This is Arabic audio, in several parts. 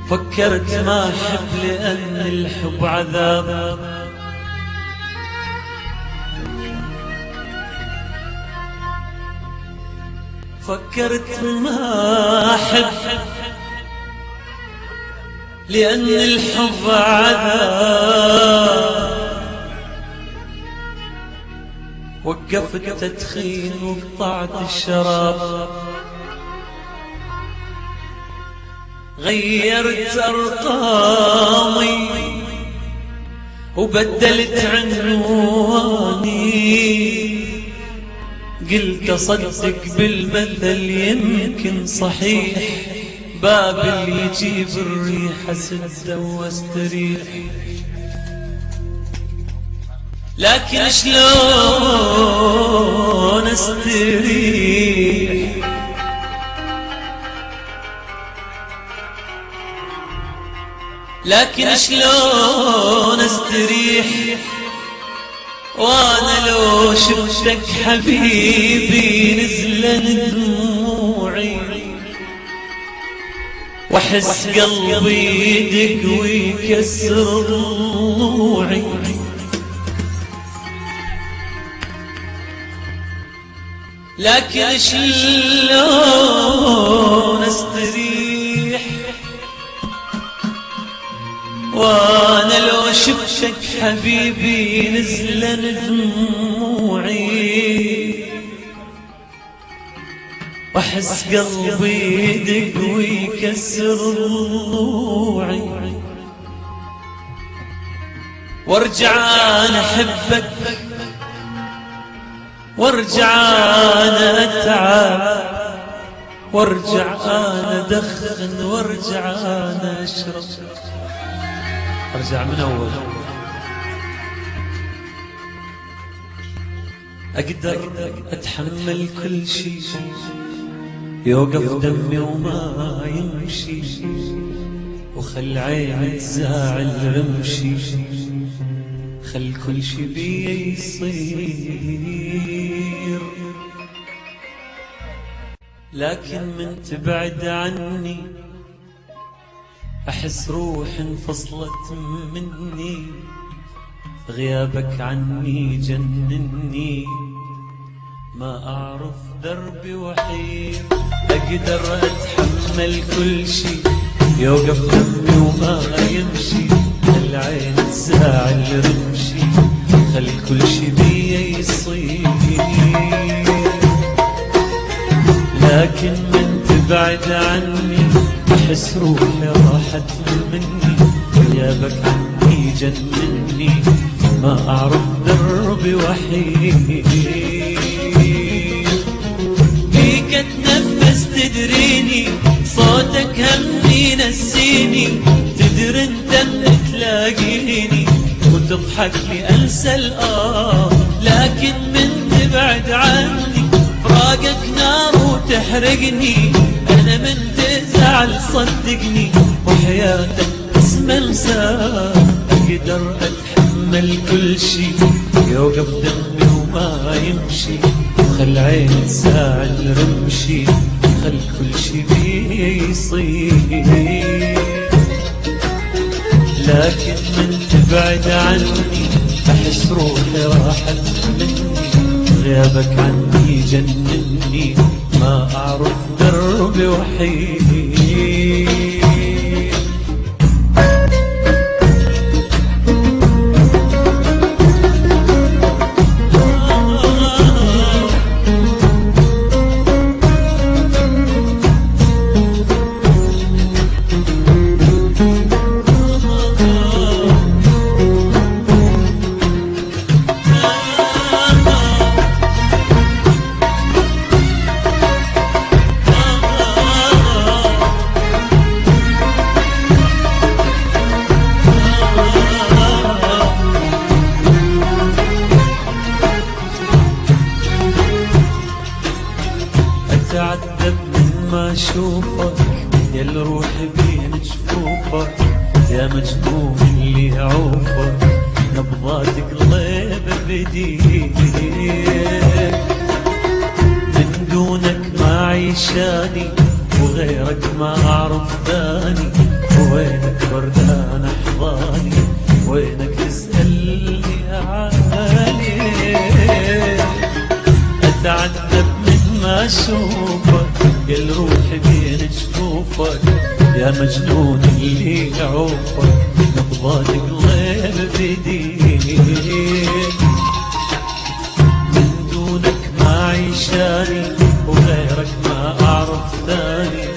فكرت ما أحب لأن الحب عذاب، فكرت ما أحب لأن الحب عذاب، وقفت التدخين وقطعت الشراب، غيرت أرقامي وبدلت عنواني، قلت أصدق بالمثل يمكن صحيح، باب اللي يجيب الريح أسده واستريح، لكن شلون استريح؟ لكن شلون استريح وانا لو شفتك حبيبي نزلن دموعي، واحس قلبي يدق ويكسر ضلوعي، لكن شلون استريح وانا لو شفتك حبيبي نزلن دموعي، واحس قلبي يدق ويكسر ضلوعي، وارجع انا احبك وارجع انا اتعب، وارجع انا ادخن وارجع انا اشرب، ارجع من اول. اقدر اتحمل كل شيء يوقف دمي وما يمشي، وخل عيني تزاعل رمشي، خل كل شي بي يصير، لكن من تبعد عني أحس روح انفصلت مني، غيابك عني جنني، ما أعرف دربي وحيد. أقدر أتحمل كل شي يوقف دمي وما يمشي، العين تزاعل رمشي، خل كل شي بي يصير، لكن من تبعد عني أحس روحي راحت مني، غيابك عني جنني، ما أعرف دربي وحيد. بيك أتنفس تدريني، صوتك همي نسيني، تدري انت تلاقيني وتضحك لي انسى لكن من تبعد عني فراقك نار وتحرقني، انا من تزعل صدقني وحياتك اسم انساه. اقدر اتحمل كل شي يوقف دمي وما يمشي، وخل عيني تزعل رمشي، خل كل شي بي يصير، لكن من تبعد عني أحس روحي راحت مني، غيابك عني جنني، ما أعرف دربي وحيد. أتعذب من ما أشوفك يا اللي روحي بين جفوفك، يا مجنون اللي يعوفك نبضات قلب بديك، من دونك ما عيشاني وغيرك ما أعرف ثاني، وين حبك يا مجنون اللي عوفك نبضاتك غير بديك من دونك ما عيشاني وغيرك ما أعرف ثاني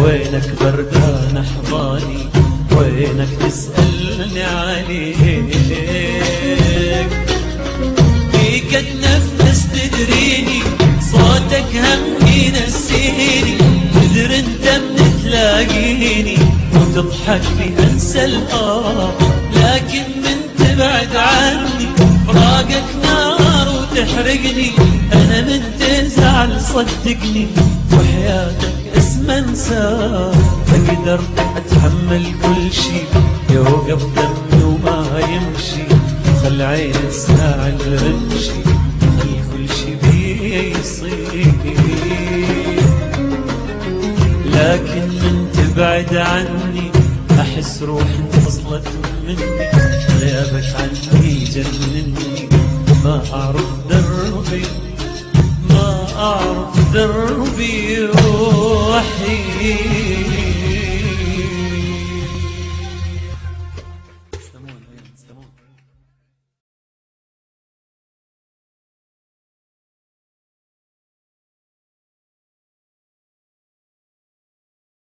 وينك بردان أحضاني وينك تسألني عليك فيك اتنفس تدريني صوتك هم ينسيني تدر انت من تلاقيني وتضحك لي انسى لكن من تبعد عني فراقك نار وتحرقني انا من تزعل صدقني وحياتك اسم انساه اقدر اتحمل كل شي يوقف دمي وما يمشي خل عيني تسمع الرمشي خل كل شي بيصير لكن من تبعد عني احس روحي انفصلت مني غيابك عني جنني ما اعرف